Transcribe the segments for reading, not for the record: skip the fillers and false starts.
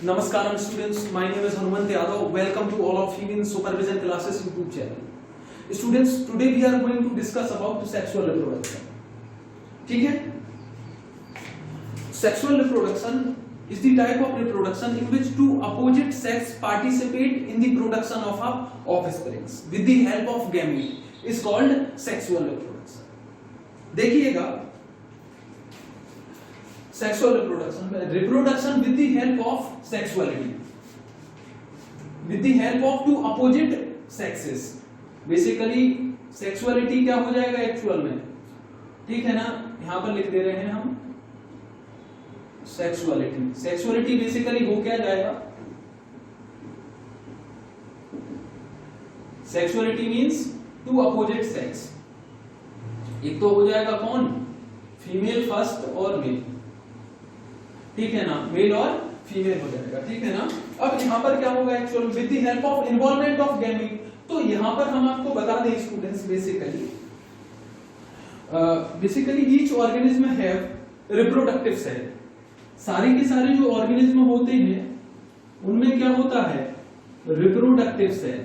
Namaskaram students, my name is Hanuman Yadav. Welcome to all of you in Supervision Classes YouTube channel. Students, today we are going to discuss about sexual reproduction. ठीक है? Sexual reproduction is the type of reproduction in which two opposite sex participate in the production of offsprings with the help of gamete. Is called sexual reproduction. देखिएगा sexual reproduction with the help of sexuality, with the help of two opposite sexes. Basically sexuality क्या हो जाएगा actual में, ठीक है ना, यहां पर लिख दे रहे हैं हम sexuality बेसिकली हो क्या जाएगा, sexuality means two opposite sex. एक तो हो जाएगा कौन, फीमेल फर्स्ट और मेल, ठीक है ना, मेल और फीमेल हो जाएगा, ठीक है ना. अब यहां पर क्या होगा actual with the help of involvement of gamete. तो यहां पर हम आपको बता दें students, basically each organism have reproductive cell. सारे के सारे जो ऑर्गेनिज्म होते हैं उनमें क्या होता है, reproductive cell.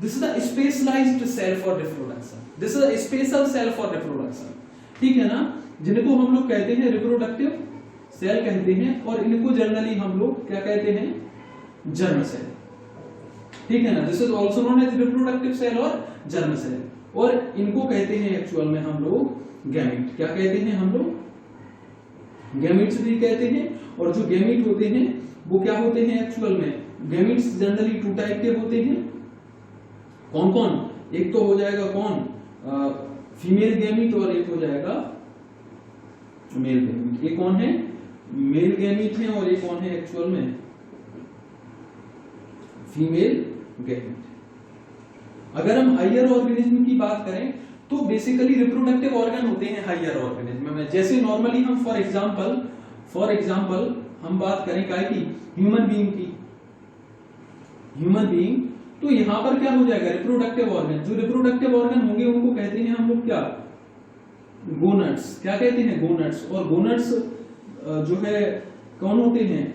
This is the specialized cell for reproduction. This is a special cell for reproduction, ठीक है ना, जिनको हम लोग कहते हैं रिप्रोडक्टिव सेल कहते हैं. और इनको जनरली हम लोग क्या कहते हैं, जर्म सेल, ठीक है ना. This is also known as reproductive cell और जर्म सेल. और इनको कहते हैं एक्चुअल में हम लोग गैमीट. क्या कहते हैं हम लोग, गैमीट्स भी कहते हैं. और जो गैमीट होते हैं वो क्या होते हैं एक्चुअल में, गैमीट्स जनरली टू टाइप के होते हैं. कौन कौन, एक तो हो जाएगा कौन, फीमेल गैमीट, और एक हो जाएगा मेल गैमीट. ये कौन है, मेल गैमीट है, और ये कौन है एक्चुअल में, फीमेल गैमीट. अगर हम हायर ऑर्गेनिज्म की बात करें तो बेसिकली रिप्रोडक्टिव ऑर्गन होते हैं हायर ऑर्गेनिज्म में. जैसे नॉर्मली हम फॉर एग्जांपल हम बात करें क्या की, ह्यूमन बीइंग, तो यहां पर क्या हो जाएगा, रिप्रोडक्टिव ऑर्गन. जो रिप्रोडक्टिव ऑर्गन होंगे उनको कहते हैं हम लोग क्या, गोनड्स. क्या कहते हैं, गोनड्स. और गोनड्स जो है कौन होते हैं,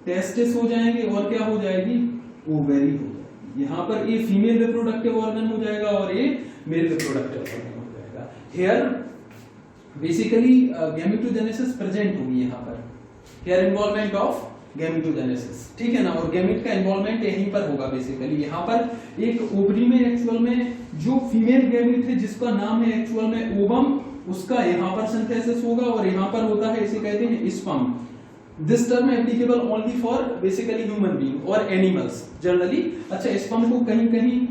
टेस्टिस हो जाएंगे, और क्या हो जाएगी, ओवेरी हो जाएगी. यहां पर ये फीमेल रिप्रोडक्टिव ऑर्गन हो जाएगा और ये मेल रिप्रोडक्टिव ऑर्गन हो जाएगा. हियर बेसिकली गैमेटोजेनेसिस प्रेजेंट होगी यहां पर, हियर इन्वॉल्वमेंट ऑफ गैमेटोजेनेसिस, ठीक है ना. और गैमेट का इन्वॉल्वमेंट यहीं पर होगा. बेसिकली यहां पर एक ओवरी में एक्चुअल में जो फीमेल गैमेट है जिसका नाम है एक्चुअल में ओवम, उसका यहां पर सिंथेसिस होगा, और यहां पर होता है, इसे कहते हैं sperm. This term applicable only for basically human being और एनिमल्स जनरली. अच्छा, स्पर्म को कहीं कहीं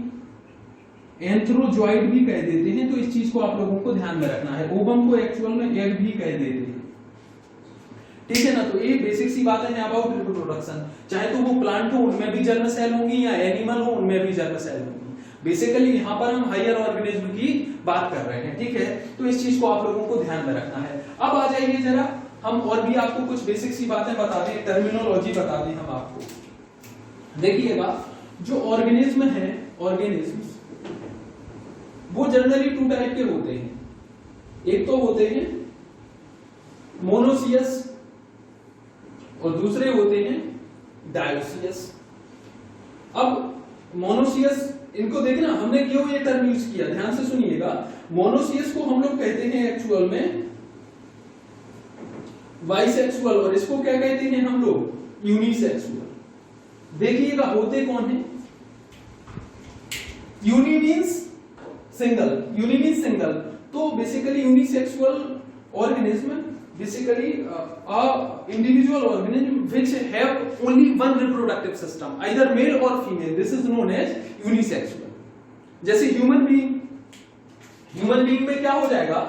एंथ्रोजॉइड भी कह देते हैं, तो इस चीज को आप लोगों को ध्यान में रखना है. ओवम को एक्चुअल में एग भी कह देते हैं, ठीक है ना. तो ये बेसिक सी बातें हैं अबाउट रिप्रोडक्शन. चाहे तो वो प्लांट हो उनमें भी जर्म सेल होंगी, या एनिमल हो उनमें भी जर्म सेल होंगी. बेसिकली यहां पर हम हायर ऑर्गेनिज्म की बात कर रहे हैं, ठीक है. तो इस चीज को आप लोगों को ध्यान में रखना है. अब आ जाइए जरा, हम और भी आपको कुछ बेसिक सी बातें बता दें, टर्मिनोलॉजी बता दें हम आपको. देखिएगा जो ऑर्गेनिज्म है, ऑर्गेनिज्म वो जनरली टू टाइप के होते हैं. एक तो होते हैं मोनोसियस और दूसरे होते हैं डायोसियस. अब मोनोसियस, इनको देखना, हमने क्यों ये टर्म यूज किया, ध्यान से सुनिएगा. मोनोसियस को हम लोग कहते हैं एक्चुअल में बाइसेक्सुअल, और इसको क्या कहते हैं हम लोग, यूनिसेक्सुअल. देखिएगा होते कौन है, यूनि मींस सिंगल. तो basically unisexual organism basically a individual organism which have only one reproductive system, either male or female. This is known as unisexual. जैसे ह्यूमन बीइंग में क्या हो जाएगा,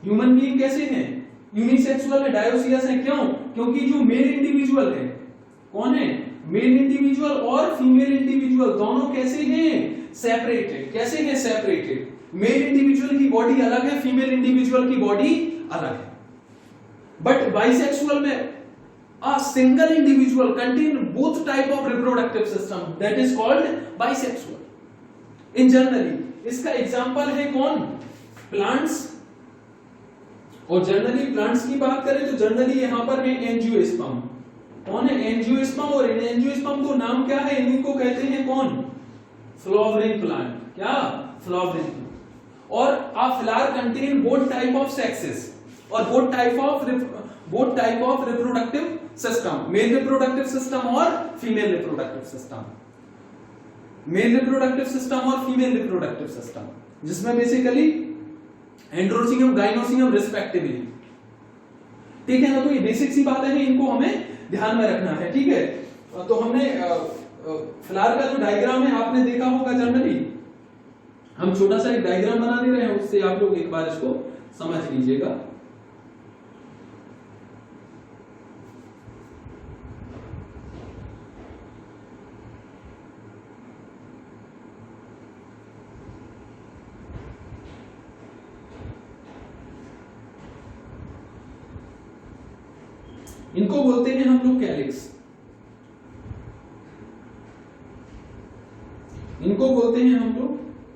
ह्यूमन बीइंग कैसे हैं, यूनिसेक्सुअल है, डायोसियस है. क्यों, क्योंकि जो मेल इंडिविजुअल है, कौन है, मेल इंडिविजुअल और फीमेल इंडिविजुअल दोनों कैसे हैं, सेपरेटेड. कैसे हैं, सेपरेटेड. मेल इंडिविजुअल की बॉडी अलग है, फीमेल इंडिविजुअल की बॉडी अलग है. But bisexual में a single individual contain both type of reproductive system, that is called bisexual. In generally, इसका एग्जांपल है कौन, प्लांट्स. और जनरली प्लांट्स की बात करें तो जनरली यहां पर है एंजियोस्पर्म. कौन है? एंजियोस्पर्म। और एंजियोस्पर्म को नाम क्या है? इनको कहते हैं कौन? Flowering plant. क्या? Flowering plant. और a flower contain both type of sexes और both type of reproductive system, male reproductive system और female reproductive system, male reproductive system और female reproductive system, जिसमें बेसिकली एंड्रोसियम गाइनोसियम रिस्पेक्टिवली। ठीक है ना? तो ये बेसिक सी बातें हैं, इनको हमें ध्यान में रखना है। ठीक है, तो हमने फ्लावर का जो डायग्राम है आपने देखा होगा जनरली, हम छोटा सा एक डायग्राम बना दे रहे हैं, उससे आप लोग एक बार इसको समझ लीजिएगा। इनको बोलते हैं हम लोग कैलिक्स, इनको बोलते हैं हम लोग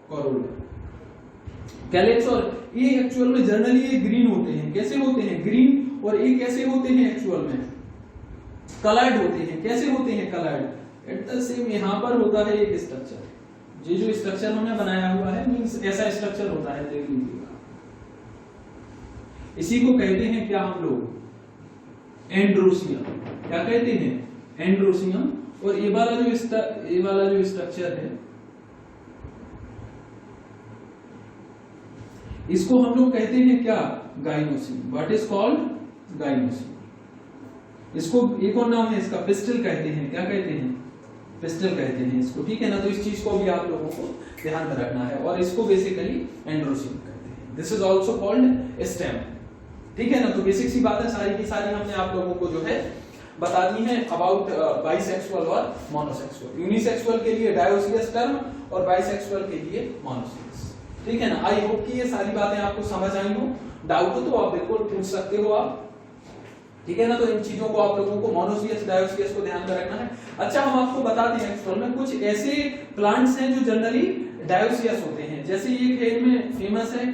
कॉरोला। कैलिक्स। और ये एक्चुअल में जनरली ये ग्रीन होते हैं। कैसे होते हैं? ग्रीन। और ये कैसे होते हैं? एक्चुअल में कलर्ड होते हैं। कैसे होते हैं? कलर्ड। एट द सेम यहां पर होता है एक स्ट्रक्चर, ये जो स्ट्रक्चर हमने बनाया हुआ है मींस ऐसा स्ट्रक्चर होता है, देख लीजिएगा। इसी को कहते हैं क्या हम लोग? एंड्रोसियम। क्या कहते हैं? एंड्रोसियम। और ये वाला जो स्ट्रक्चर है इसको हम लोग कहते हैं क्या? Gynoecium. What is called? Gynoecium. इसको एक और नाम है इसका, पिस्टल कहते हैं। क्या कहते हैं? पिस्टल कहते हैं इसको। ठीक है ना? तो इस चीज को भी आप लोगों को ध्यान में रखना है। और इसको बेसिकली एंड्रोसियम कहते हैं। This is also called stem. ठीक है ना? तो बेसिक सी बातें सारी की सारी हमने आप लोगों को जो है बता दी है अबाउट बाइसेक्सुअल और मोनोसेक्सुअल। यूनिसेक्सुअल के लिए डायोसियस टर्म और बाइसेक्सुअल के लिए मोनोसेक्स। ठीक है ना? आई होप कि ये सारी बातें आपको समझ आई हो। डाउट हो तो आप बिल्कुल पूछ सकते हो आप। ठीक है ना? तो इन चीजों को आप लोगों को मोनोसियस डायोसियस को ध्यान में रखना है। अच्छा, हम आपको बता दें एक्चुअल में कुछ ऐसे प्लांट्स हैं जो जनरली डायोसियस होते हैं। जैसे ये खेल में फेमस है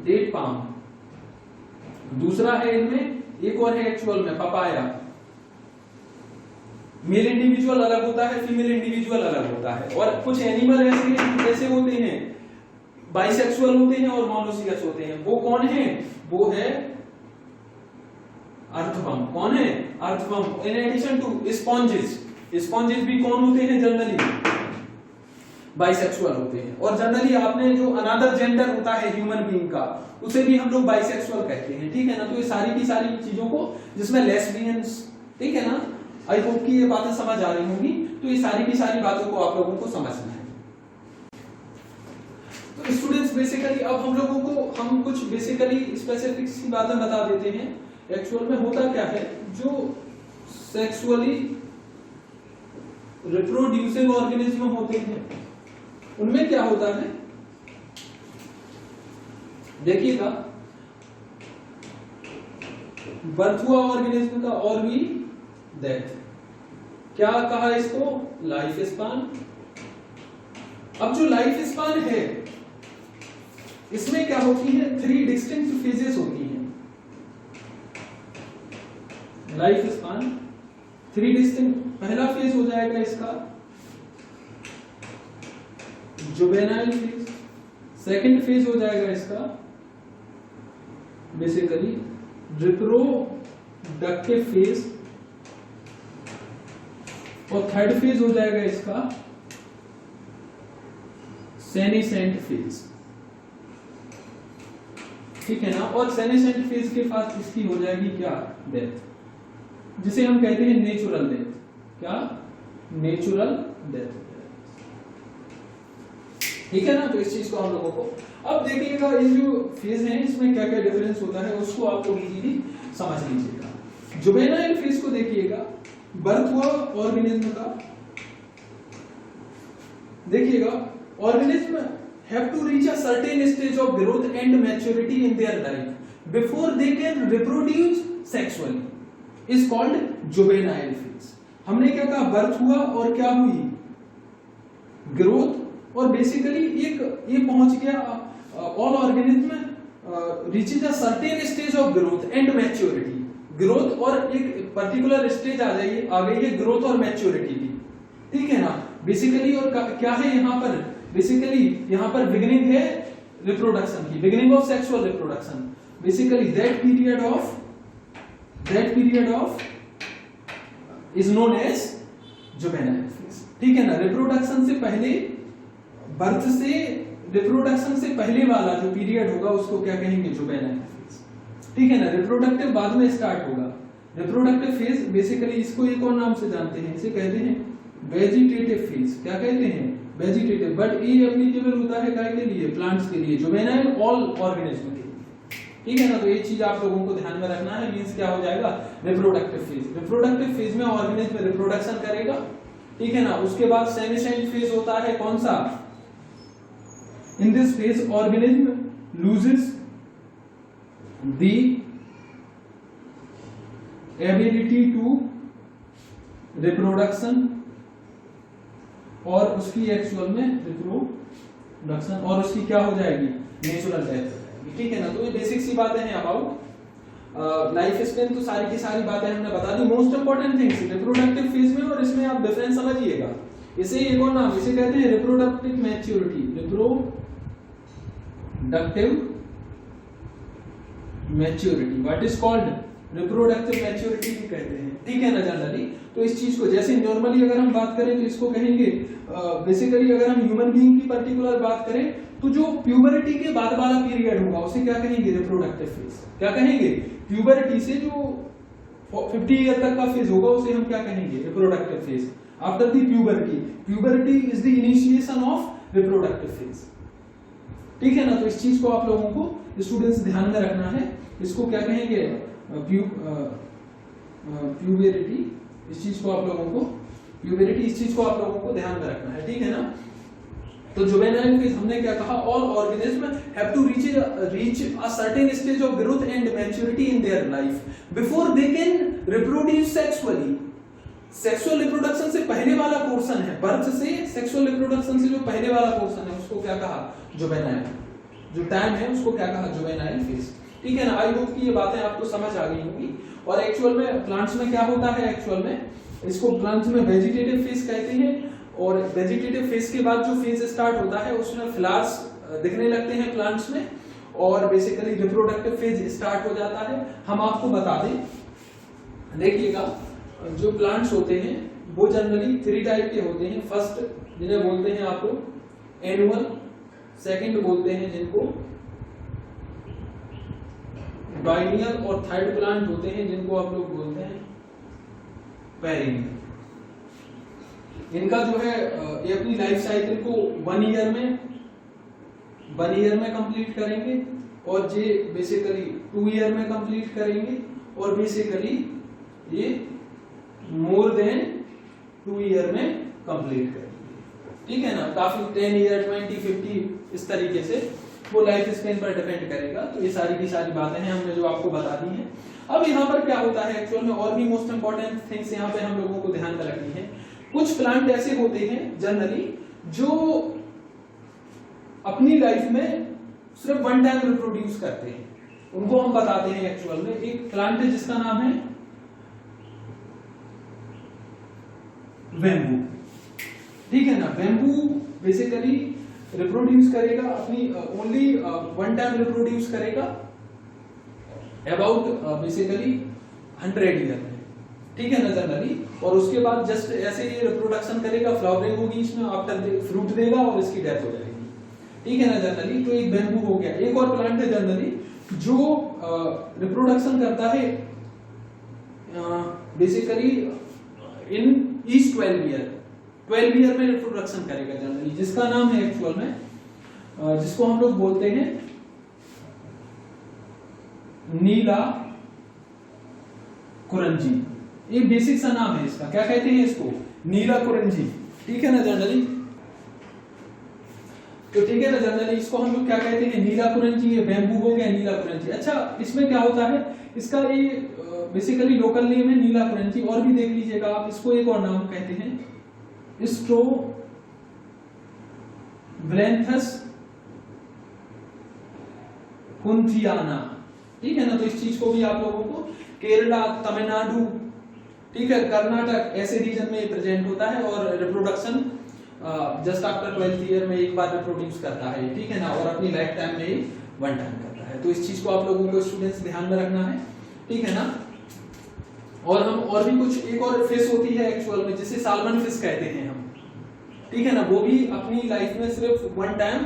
डेट पाम, दूसरा है इनमें एक और है एक्चुअल में पपाया। मेल इंडिविजुअल अलग होता है, फीमेल इंडिविजुअल अलग होता है। और कुछ एनिमल ऐसे होते हैं बाइसेक्सुअल होते हैं और मोनोसियस होते हैं। वो कौन है? वो है अर्थवर्म। कौन है? Earthworm. In addition to sponges, sponges भी कौन होते हैं? जनरली बाइसेक्सुअल होते हैं। और जनरली आपने जो अनदर जेंडर होता है ह्यूमन बीइंग का, उसे भी हम लोग बाइसेक्सुअल कहते हैं। ठीक है ना? तो ये सारी की सारी चीजों को, जिसमें लेस्बियंस, ठीक है ना, आई होप कि ये बातें समझ आ रही होंगी। तो ये सारी की सारी बातों को आप लोगों को समझना है। तो स्टूडेंट्स बेसिकली अब हम लोगों को हम कुछ बेसिकली स्पेसिफिक सी बातें बता देते हैं। एक्चुअल में होता क्या है, जो सेक्सुअली रिप्रोड्यूसिंग ऑर्गेनिज्म होते हैं उनमें क्या होता है, देखिएगा, बर्थ हुआ ऑर्गेनिज्म का और भी डेथ। क्या कहा इसको? Life span. अब जो लाइफ स्पान है इसमें क्या होती है? 3 डिस्टिंक्ट फेजेस होती हैं। Life span 3 distinct. पहला फेज हो जाएगा इसका जुवेनाइल फेज, सेकंड फेज हो जाएगा इसका बेसिकली रिप्रोडक्टिव फेज, और थर्ड फेज हो जाएगा इसका सेनेसेंट फेज। ठीक है ना? और सेनेसेंट फेज के पास इसकी हो जाएगी क्या? डेथ, जिसे हम कहते हैं नेचुरल डेथ। क्या? Natural death. ठीक है ना? तो इस चीज को हम लोगों को अब देखिएगा, ये जो फेज है इसमें क्या क्या डिफरेंस होता है उसको आप लोग इजीली समझ लीजिएगा। जुवेनाइल फेज को देखिएगा, बर्थ हुआ ऑर्गेनिज्म का, देखिएगा organism have to reach a certain stage of growth and maturity in their life before they can reproduce sexually is called juvenile phase। हमने क्या कहा? बर्थ हुआ और क्या हुई? ग्रोथ। और बेसिकली एक ये पहुंच गया all organism reaches a certain stage of growth and maturity. Growth और एक पर्टिकुलर स्टेज आ गई है ग्रोथ और मैच्योरिटी की, ठीक है ना बेसिकली। और क्या है यहाँ पर, बेसिकली यहाँ पर बिगिनिंग है रिप्रोडक्शन की, beginning of sexual reproduction, basically that period of is known as juvenile phase, ठीक है ना। रिप्रोडक्शन से पहले, बर्थ से रिप्रोडक्शन से पहले वाला जो पीरियड होगा उसको क्या कहेंगे, जुवेनाइल फेज, ठीक है ना। रिप्रोडक्टिव बाद में स्टार्ट होगा। रिप्रोडक्टिव फेज बेसिकली इसको एक और नाम से जानते हैं, इसे कहते हैं वेजिटेटिव फेज। क्या कहते हैं, वेजिटेटिव। बट ये एप्लीकेबल होता है काय के लिए, प्लांट्स के लिए, जुवेनाइल ऑल ऑर्गेनिज्म के लिए, ठीक है ना। तो ये चीज आप लोगों को ध्यान में रखना है। मींस क्या हो जाएगा, रिप्रोडक्टिव फेज। रिप्रोडक्टिव फेज में ऑर्गेनिज्म रिप्रोडक्शन करेगा, ठीक है ना। उसके बाद सेमिसेंट फेज होता है, कौन सा, in this phase organism loses the ability to reproduction, और उसकी एक्चुअल में रिप्रोडक्शन, और उसकी क्या हो जाएगी, नेचुरल डेथ हो जाएगी, ठीक है ना। तो ये बेसिक सी बातें हैं अबाउट लाइफ स्पेन। तो सारी की सारी बातें हमने बता दी। Most important things reproductive phase में, और इसमें आप डिफरेंस समझिएगा। इसे एक और नाम, इसे कहते हैं reproductive maturity, reproductive maturity, what is called reproductive maturity भी कहते हैं, ठीक है ना जनरली। तो इस चीज को जैसे नॉर्मली अगर हम बात करें तो इसको कहेंगे बेसिकली, अगर हम ह्यूमन बीइंग की पर्टिकुलर बात करें तो जो प्यूबरिटी के बाद वाला पीरियड होगा उसे क्या कहेंगे, रिप्रोडक्टिव फेज। क्या कहेंगे, प्यूबरिटी से जो 50 ईयर तक का फेज होगा उसे हम क्या कहेंगे, reproductive phase. After the puberty is the initiation of reproductive phase, ठीक है ना। तो इस चीज को आप लोगों को स्टूडेंट्स ध्यान में रखना है। इसको क्या कहेंगे, प्यूबरिटी, इस चीज को आप लोगों को, प्यूबरिटी, इस चीज को आप लोगों को ध्यान में रखना है, ठीक है ना। तो जुवेनाइल फेज हमने क्या कहा, all organism have to reach a certain stage of growth and maturity in their life before they can reproduce sexually. Sexual reproduction से पहले वाला पोर्शन है, बर्थ से सेक्सुअल रिप्रोडक्शन से जो पहले वाला पोर्शन है उसको क्या कहा, जुवेनाइल। जो टाइम है उसको क्या कहा, जुवेनाइल फेज, ठीक है ना। आई होप कि ये बातें आपको समझ आ गई होंगी। और एक्चुअल में प्लांट्स में क्या होता है, एक्चुअल में इसको प्लांट्स में वेजिटेटिव फेज कहते हैं। और वेजिटेटिव फेज के बाद जो फेज स्टार्ट होता है उसमें फ्लावर्स दिखने लगते हैं प्लांट्स में, और बेसिकली रिप्रोडक्टिव फेज स्टार्ट हो जाता है। हम आपको बता दें, देखिएगा जो प्लांट्स होते हैं वो जनरली 3 टाइप के होते हैं। फर्स्ट जिन्हें बोलते हैं आप लोग एनुअल, सेकंड बोलते हैं जिनको बाइनियल, और थर्ड प्लांट होते हैं जिनको आप लोग बोलते हैं पेरिनियल। इनका जो है ये अपनी लाइफ साइकिल को 1 ईयर में कंप्लीट करेंगे, और ये बेसिकली 2 ईयर में कंप्लीट करेंगे, और बेसिकली ये मोर देन 2 ईयर में कंप्लीट करेंगे, ठीक है ना। काफी 10 ईयर 20 50 इस तरीके से वो लाइफ स्पेन पर डिपेंड करेगा। तो ये सारी की सारी बातें हैं हमने जो आपको बता दी हैं। अब यहाँ पर क्या होता है एक्चुअल में, और भी मोस्ट इंपॉर्टेंट थिंग्स यहाँ पे हम लोगों को ध्यान में रखनी है। कुछ प्लांट ऐसे होते हैं जनरली जो अपनी लाइफ में सिर्फ 1 टाइम रिप्रोड्यूस करते हैं, उनको हम बताते हैं एक्चुअल में। एक प्लांट है जिसका नाम है बेम्बू, ठीक है ना। बेम्बू बेसिकली रिप्रोड्यूस करेगा अपनी ओनली 1 टाइम रिप्रोड्यूस करेगा अबाउट बेसिकली 100 ईयर में, ठीक है ना जनरली। और उसके बाद जस्ट ऐसे ही रिप्रोडक्शन करेगा, फ्लावरिंग होगी इसमें, आफ्टर फ्रूट देगा और इसकी डेथ हो जाएगी, ठीक है ना जनरली। तो एक बेम्बू हो गया। एक और प्लांट है जनरली जो रिप्रोडक्शन करता है बेसिकली इन ईच 12 ईयर में रिप्रोडक्शन करेगा जनरली, जिसका नाम है एक्चुअल में जिसको हम लोग बोलते हैं नीला कुरंजी। ये बेसिक सा नाम है इसका, क्या कहते हैं इसको, नीला कुरंजी, ठीक है ना जनरली। तो ठीक है ना जनरली इसको हम लोग क्या कहते हैं, नीला कुरंजी। ये बेम्बू हो गया नीला कुरंजी। अच्छा, इसमें क्या होता है, इसका ये बेसिकली लोकल नेम है नीला कुरंजी। और भी देख लीजिएगा आप, इसको एक और नाम कहते हैं स्ट्रोब्लेंथस कुंथियाना, ठीक है ना। तो इस चीज को भी आप लोगों को केरला, तमिलनाडु, ठीक है, कर्नाटक ऐसे रीजन में प्रेजेंट होता है और reproduction just after 12th year में एक बार रिप्रोड्यूस करता है, ठीक है ना, और अपनी लाइफ टाइम में ही वन टाइम करता है। तो इस चीज को आप लोगों को स्टूडेंट्स ध्यान में रखना है, ठीक है ना। और हम और भी कुछ एक और फिश होती है एक्चुअल में जिसे साल्मन फिश कहते हैं हम, ठीक है ना, वो भी अपनी लाइफ में सिर्फ वन टाइम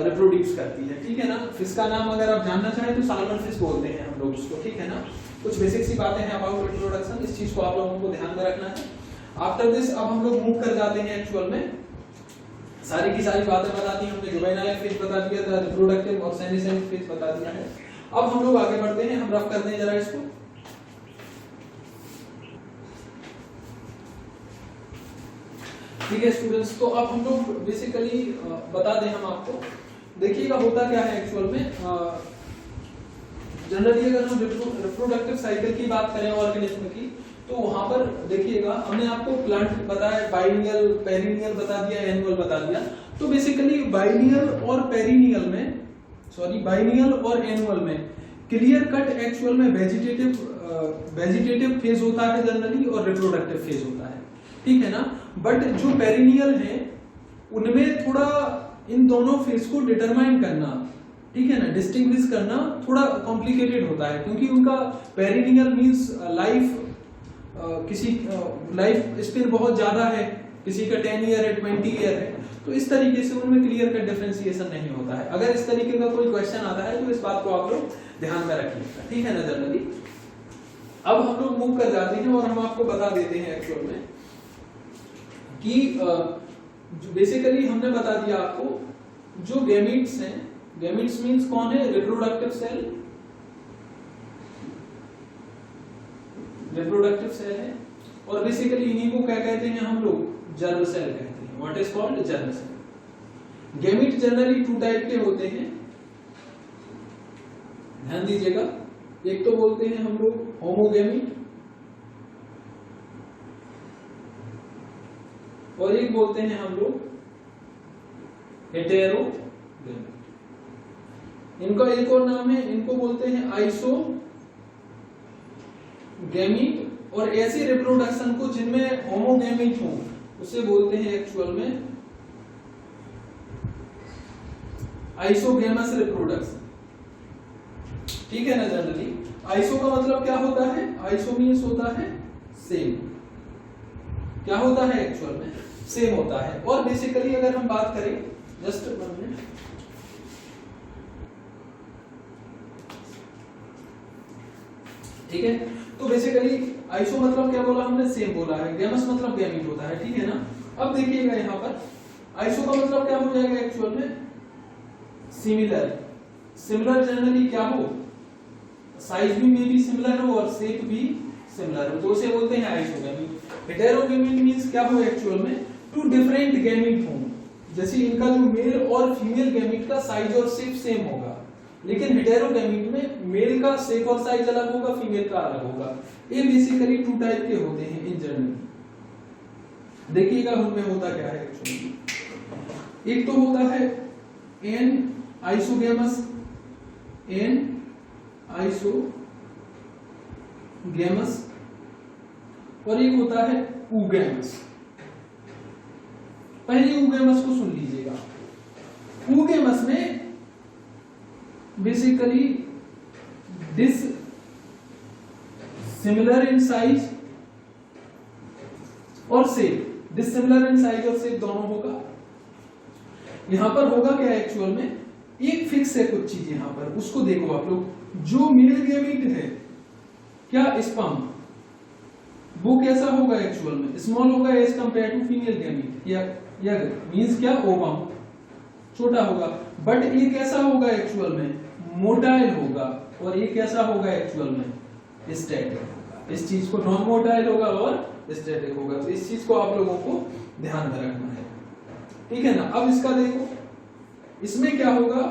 रिप्रोड्यूस करती है, ठीक है ना। फिश का नाम अगर आप जानना चाहें तो साल्मन फिश बोलते हैं हम लोग उसको, ठीक है ना। कुछ बेसिक सी बातें हैं अबाउट रिप्रोडक्शन, इस चीज को आप लोगों को ध्यान में रखना है। आफ्टर दिस अब हम लोग मूव कर जाते हैं एक्चुअल में, सारी की सारी बातें बता दी हमने, जुवेनाइल फेज बता दिया था, रिप्रोडक्टिव और सेमिसेंट फेज बता दिया है। अब हम लोग आगे बढ़ते हैं, हम रफ करते हैं जरा इसको। ठीक है स्टूडेंट्स, तो अब हम लोग बेसिकली बता दें हम आपको, देखिएगा होता क्या है एक्चुअल में। जनरली अगर हम रिप्रोडक्टिव साइकिल की बात करें ऑर्गेनिज्म की, तो वहां पर देखिएगा हमने आपको प्लांट बताया, बाइनियल, पेरिनियल बता दिया, एनुअल बता दिया। तो बेसिकली बाइनियल और पेरिनियल में, सॉरी बाइनियल और एनुअल में क्लियर कट एक्चुअल में वेजिटेटिव फेज होता है जनरली और रिप्रोडक्टिव फेज होता है, ठीक है ना। बट जो पेरिनियल है उनमें थोड़ा इन दोनों फेज को डिटरमाइन करना, ठीक है ना, डिस्टिंग्विश करना थोड़ा कॉम्प्लिकेटेड होता है, क्योंकि उनका पेरिनियल मींस लाइफ किसी लाइफ स्पेन बहुत ज्यादा है, किसी का 10 ईयर है, 20 ईयर है, तो इस तरीके से उनमें क्लियर कट डिफरेंशिएशन नहीं होता है। अगर इस तरीके का कोई क्वेश्चन आता है तो इस बात को आप लोग ध्यान में रखिएगा, ठीक है ना जनरली। अब हम लोग मूव कर जाते हैं और हम आपको बता देते हैं एक्चुअल में कि बेसिकली हमने बता दिया आपको जो गैमीट्स हैं, गैमीट्स मींस कौन है, रिप्रोडक्टिव सेल, रिप्रोडक्टिव सेल है, और बेसिकली इन्हीं को क्या कहते हैं हम लोग, जर्म सेल कहते हैं। What is called germ cell. Gamete generally two type के होते हैं, ध्यान दीजिएगा। एक तो बोलते हैं हम लोग होमोगैमीट और एक बोलते हैं हम लोग हेटेरोगैमीट। इनका एक और नाम है, इनको बोलते हैं आइसोगैमीट। और ऐसी रिप्रोडक्शन को जिनमें होमोगैमीट हो उसे बोलते हैं एक्चुअल में आइसोगैमस रिप्रोडक्शन, ठीक है ना जनरली। आइसो का मतलब क्या होता है, आइसो मींस होता है सेम, क्या होता है एक्चुअल में सेम होता है। और बेसिकली अगर हम बात करें, जस्ट 1 मिनट, ठीक है। तो बेसिकली आइसो मतलब क्या बोला हमने, सेम बोला है, गैमस मतलब गैमीट होता है, ठीक है ना। अब देखिएगा यहाँ पर आइसो का मतलब क्या हो जाएगा एक्चुअल में, सिमिलर। सिमिलर जनरली क्या हो, साइज भी में भी सिमिलर हो और शेप भी सिमिलर हो, तो उसे बोलते हैं आइसोगैमीट। हेटेरोगैमीट मींस क्या हो एक्चुअल में, टू डिफरेंट गैमीट हो, जैसे इनका जो मेल और फीमेल गैमीट का साइज और शेप सेम होगा, लेकिन हेटेरोगैमीट में मेल का शेप और साइज अलग होगा, फीमेल का अलग होगा। ये बेसिकली टू टाइप के होते हैं इन जनरल। देखिएगा उनमें होता क्या है एक्चुअली, एक तो होता है एन आइसोगैमस, एन आइसोगैमस, और एक होता है ऊगैमस। पहले ऊगैमस को सुन लीजिएगा। ऊगैमस में basically this similar in size और शेप, डिसिमिलर इन साइज और शेप दोनों होगा। यहां पर होगा क्या एक्चुअल में, एक फिक्स है कुछ चीज यहां पर, उसको देखो आप लोग। जो मेल गैमीट है क्या स्पर्म, वो कैसा होगा एक्चुअल में, स्मॉल होगा as compare to female gamete, या मींस क्या, ओवम छोटा होगा। बट ये कैसा होगा एक्चुअल में, मोटाइल होगा, और ये कैसा होगा एक्चुअल में, स्टैटिक होगा। इस चीज को नॉन मोटाइल होगा और स्टैटिक होगा, तो इस चीज को आप लोगों को ध्यान में रखना है, ठीक है ना। अब इसका देखो, इसमें क्या होगा,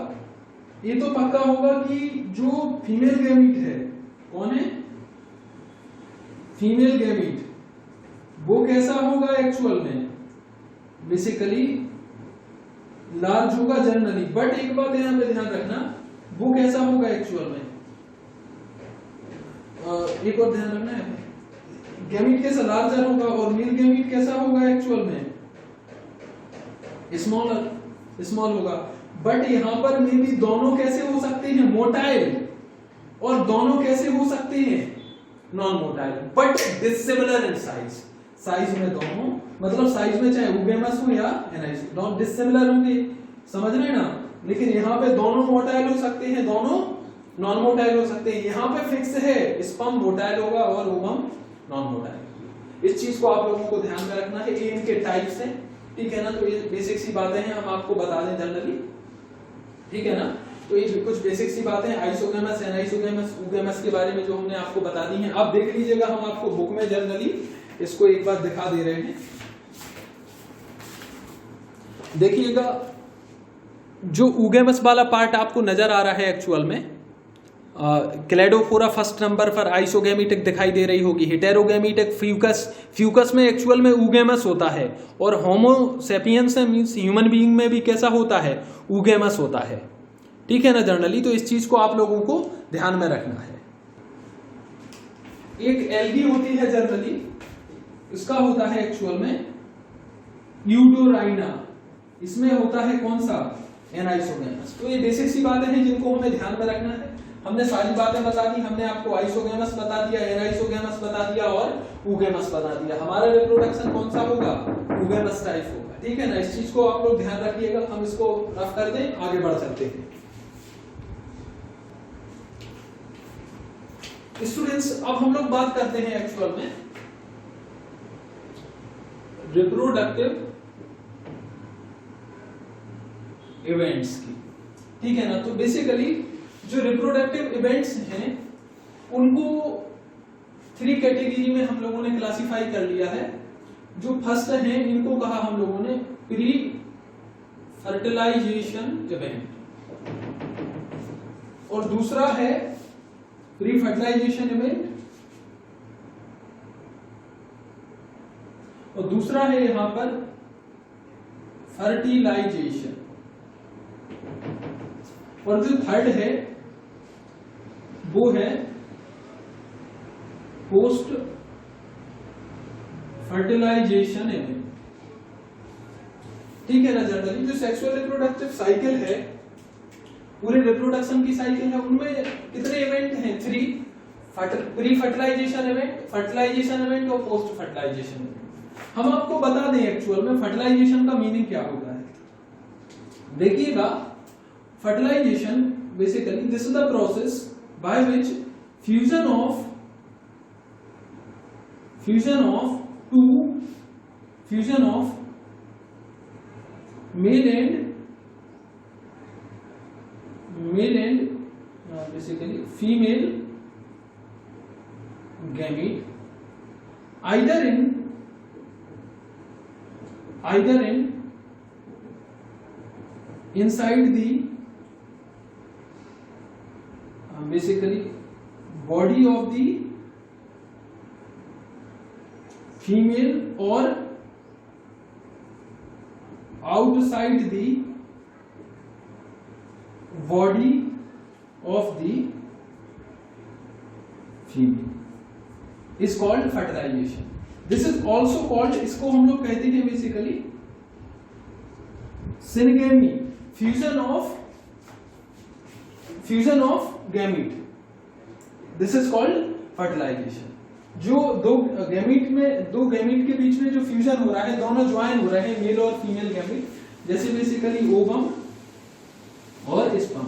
ये तो पक्का होगा कि जो फीमेल गैमीट है, कौन है, फीमेल गैमीट, वो कैसा होगा एक्चुअल में, बेसिकली लार्ज होगा जनरली। बट एक बात यहां पे ध्यान रखना, वो कैसा होगा एक्चुअल में, एक और ध्यान रखना है, गैमीट कैसा लार्जर होगा और मेल गैमीट कैसा होगा एक्चुअल में स्मॉल होगा। बट यहां पर मे भी दोनों कैसे हो सकते हैं मोटाइल और दोनों कैसे हो सकते हैं non motile but dissimilar in size में दोनों मतलब साइज में चाहे ऊगेमस हो या एनाइस नॉन डिसिमिलर होंगे समझ रहे हैं ना। लेकिन यहाँ पे दोनों मोटाइल हो सकते हैं दोनों नॉन मोटाइल हो सकते हैं। यहाँ पे फिक्स है स्पर्म मोटाइल होगा और ओवम नॉन मोटाइल। इस चीज को आप लोगों को ध्यान में रखना है। ये इनके टाइप्स हैं ठीक है ना। तो ये बेसिक सी बातें हैं हम आपको बता दें जनरली ठीक है ना। तो ये कुछ बेसिक सी बातें आइसोगेमस एनाइसोगेमस ऊगेमस के बारे में जो हमने आपको बता दी हैं। आप देख लीजिएगा हम आपको बुक में जनरली इसको एक बार दिखा दे रहे हैं। देखिएगा जो ऊगेमस वाला पार्ट आपको नजर आ रहा है एक्चुअल में क्लेडोफोरा फर्स्ट नंबर पर आइसोगेमीटिक दिखाई दे रही होगी। हेटेरोगेमीटिक फ्यूकस में एक्चुअल में ऊगेमस होता है और होमोसेपियंस मींस ह्यूमन बीइंग में भी कैसा होता है ऊगेमस होता है ठीक है ना जनरली। तो इस चीज को आप लोगों को ध्यान में रखना है। एक एल्गी होती है जनरली इसका होता है एक्चुअल में यूडोराइना इसमें होता है कौन सा एनाइसोगेमस। तो ये बेसिक सी बातें हैं जिनको हमें ध्यान में रखना है। हमने सारी बातें बता दी। हमने आपको आइसोगेमस बता दिया एनाइसोगेमस बता दिया और ऊगेमस बता दिया। हमारा रिप्रोडक्शन कौन सा होगा ऊगेमस टाइप होगा ठीक है ना। इस चीज को आप लोग ध्यान रखिएगा। हम इसको रफ कर दें आगे बढ़ सकते हैं। स्टूडेंट्स अब हम लोग बात करते हैं एक्चुअल में रिप्रोडक्टिव इवेंट्स की ठीक है ना। तो बेसिकली जो रिप्रोडक्टिव इवेंट्स हैं उनको 3 कैटेगरी में हम लोगों ने क्लासिफाई कर लिया है। जो फर्स्ट है इनको कहा हम लोगों ने प्री फर्टिलाइजेशन इवेंट और दूसरा है प्री फर्टिलाइजेशन इवेंट और दूसरा है यहां पर फर्टिलाइजेशन और जो थर्ड है वो है पोस्ट फर्टिलाइजेशन इवेंट ठीक है ना। जनरली जो सेक्सुअल रिप्रोडक्टिव साइकिल है पूरे रिप्रोडक्शन की साइकिल है उनमें कितने इवेंट हैं 3 pre fertilization event fertilization event और पोस्ट फर्टिलाइजेशन इवेंट। हम आपको बता दें एक्चुअल में फर्टिलाइजेशन का मीनिंग क्या होता है। देखिएगा fertilization basically this is the process by which fusion of male and basically female gamete either in inside the basically body of the female or outside the body of the female is called fertilization. This is also called इसको हम लोग कहते हैं basically synegamy fusion of gamete. This is called fertilization. जो दो gamete के बीच में जो फ्यूजन हो रहा है दोनों ज्वाइन हो रहे हैं मेल और फीमेल गैमीट जैसे बेसिकली ओवम और स्पर्म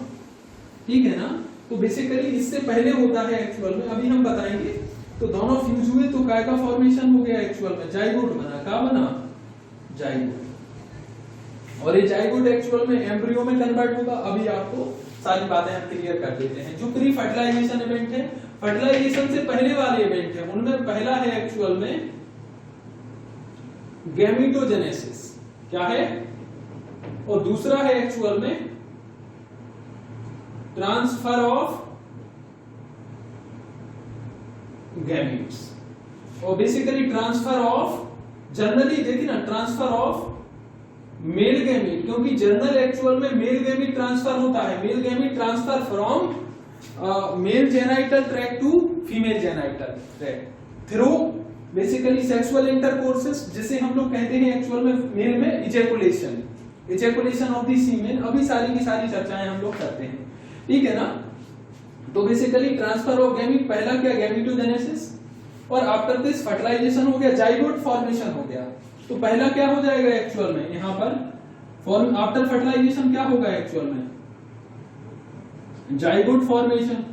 ठीक है ना। तो बेसिकली इससे पहले होता है एक्चुअल में अभी हम बताएंगे। तो दोनों फ्यूज हुए तो काय का फॉर्मेशन हो गया एक्चुअल में जाइगोट बना। क्या बना जाइगोट और ये जाइगोट एक्चुअल में एम्ब्रियो में कन्वर्ट होगा। अभी आपको सारी बातें हम क्लियर कर देते हैं। जो प्री फर्टिलाइजेशन इवेंट है फर्टिलाइजेशन से पहले वाले इवेंट है उनमें पहला है एक्चुअल में गैमीटोजेनेसिस क्या है और दूसरा है एक्चुअल में ट्रांसफर ऑफ गैमीट्स और बेसिकली ट्रांसफर ऑफ जनरली देखिए ना ट्रांसफर ऑफ मेल गैमीट क्योंकि जनरल एक्चुअल में मेल गैमीट ट्रांसफर होता है। Male gamete transfer from male genital tract to female genital tract through basically sexual intercourses, जिसे हम लोग कहते हैं एक्चुअल में मेल में इजैकुलेशन ऑफ द सीमेन। अभी सारी की सारी चर्चाएं हम लोग करते हैं, ठीक है ना। तो बेसिकली ट्रांसफर ऑफ गैमीट, पहला क्या गैमीटोजेनेसिस, और आफ्टर दिस फर्टिलाइजेशन हो गया, जाइगोट फॉर्मेशन हो गया। तो पहला क्या हो जाएगा एक्चुअल में यहां पर फॉर्म, आफ्टर फर्टिलाइजेशन क्या होगा एक्चुअल में, जाइगोट फॉर्मेशन।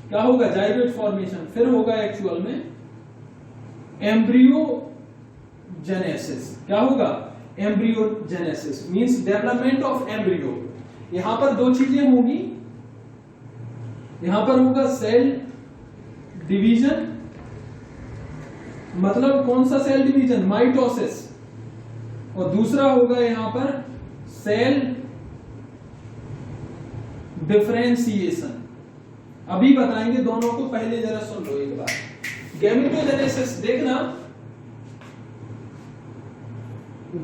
क्या होगा, जाइगोट फॉर्मेशन। फिर होगा एक्चुअल में एम्ब्रियोजेनेसिस। क्या होगा, embryogenesis means development of embryo. यहां पर दो चीजें होगी, यहां पर होगा सेल डिवीजन, मतलब कौन सा सेल डिवीजन, माइटोसिस, और दूसरा होगा यहां पर सेल डिफरेंशिएशन। अभी बताएंगे दोनों को, पहले जरा सुन लो एक बार। गैमीटोजेनेसिस देखना,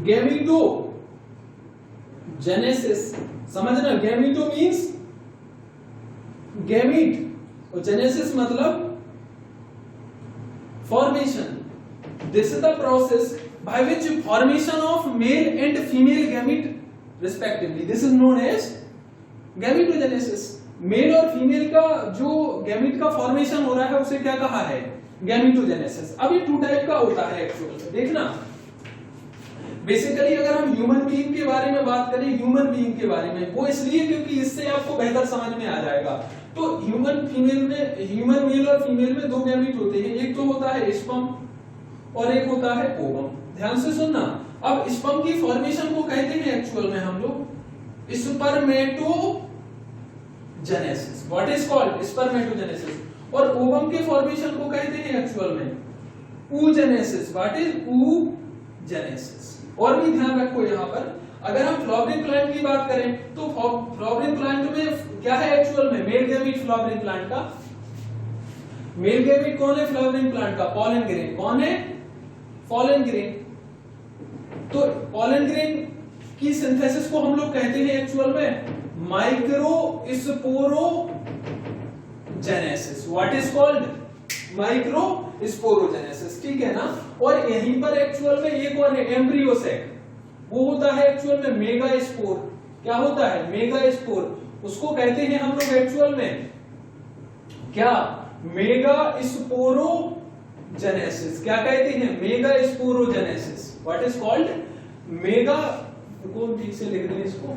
गैमीटोजेनेसिस समझना, गैमीटो मींस गैमीट और जेनेसिस मतलब formation. This is the process by which formation of male and female gamete respectively, this is known as gametogenesis. Male और फीमेल का जो गैमीट का फॉर्मेशन हो रहा है उसे क्या कहा है, गैमीटोजेनेसिस। अब ये 2 टाइप का होता है एक्चुअल। देखना बेसिकली अगर हम ह्यूमन बीइंग के बारे में बात करें, ह्यूमन बीइंग के बारे में, वो इसलिए क्योंकि इससे आपको बेहतर समझ में आ जाएगा। तो ह्यूमन मेल और फीमेल में 2 गैमीट होते हैं, एक तो होता है स्पर्म और एक होता है ओवम। ध्यान से सुनना। अब स्पर्म की फॉर्मेशन को कहते हैं एक्चुअल में हम लोग spermatogenesis, what is called spermatogenesis, और ओवम के फॉर्मेशन को कहते हैं एक्चुअल में oogenesis, व्हाट इज oogenesis। और भी ध्यान रखो यहां पर, अगर हम फ्लावरिंग प्लांट की बात करें तो फ्लावरिंग प्लांट में क्या है एक्चुअल में, मेल गैमीट फ्लावरिंग प्लांट का, मेल गैमीट कौन है फ्लावरिंग प्लांट का, पॉलन ग्रेन। कौन है, पॉलन ग्रेन। तो पॉलन ग्रेन की सिंथेसिस को हम लोग कहते हैं एक्चुअल में microsporogenesis, what is called microsporogenesis, ठीक है ना। और यहीं पर एक्चुअल में एक और है एम्ब्रियोसेक, वो होता है एक्चुअल में मेगास्पोर। क्या होता है, मेगास्पोर, उसको कहते हैं हम लोग एक्चुअल में क्या, मेगास्पोरोजेनेसिस। क्या कहते हैं, megasporogenesis, what is called mega, कौन ठीक से लिख रहे हैं इसको,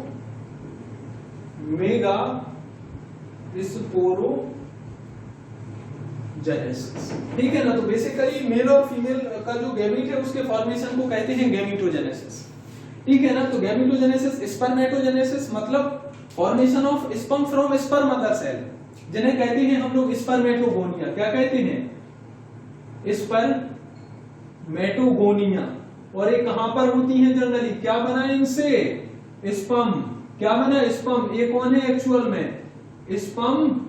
मेगास्पोरोजेनेसिस, ठीक है ना। तो बेसिकली मेल और फीमेल का जो गैमीट है उसके फॉर्मेशन को कहते हैं गैमीटोजेनेसिस, ठीक है ना। तो गैमीटोजेनेसिस, स्पर्मेटोजेनेसिस मतलब formation of sperm from sperm mother cell, जिन्हें कहते हैं हम लोग स्पर्मेटोगोनिया। क्या कहते हैं, स्पर्मेटोगोनिया। और ये कहां पर होती है जनरली, क्या बना इनसे, स्पर्म। क्या बना, स्पर्म। ये कौन है एक्चुअल में, स्पर्म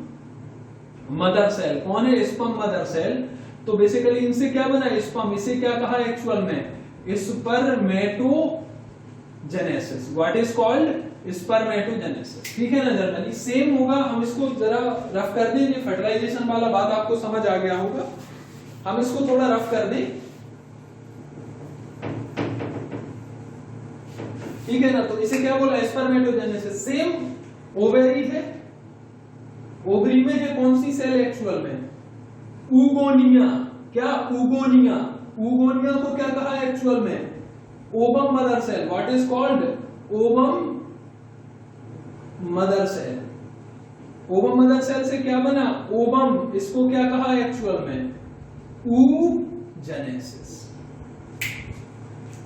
मदर सेल। कौन है, स्पर्म मदर सेल। तो बेसिकली इनसे क्या बना, स्पर्म। इसे क्या कहा एक्चुअल में, spermatogenesis, what is called spermatogenesis, ठीक है ना। जनरली सेम होगा। हम इसको जरा रफ कर दें, ये फर्टिलाइजेशन वाला बात आपको समझ आ गया होगा, हम इसको थोड़ा रफ कर दें, ठीक है ना। तो इसे क्या बोला, स्पर्मेटोजेनेसिस। सेम ओवेरी है, ओवरी में है कौन सी सेल एक्चुअल में, ऊगोनिया। क्या, ऊगोनिया। ऊगोनिया को क्या कहा एक्चुअल में, ovum mother cell, what is called ovum mother cell. Ovum mother cell से क्या बना, ओवम। इसको क्या कहा एक्चुअल में, oogenesis।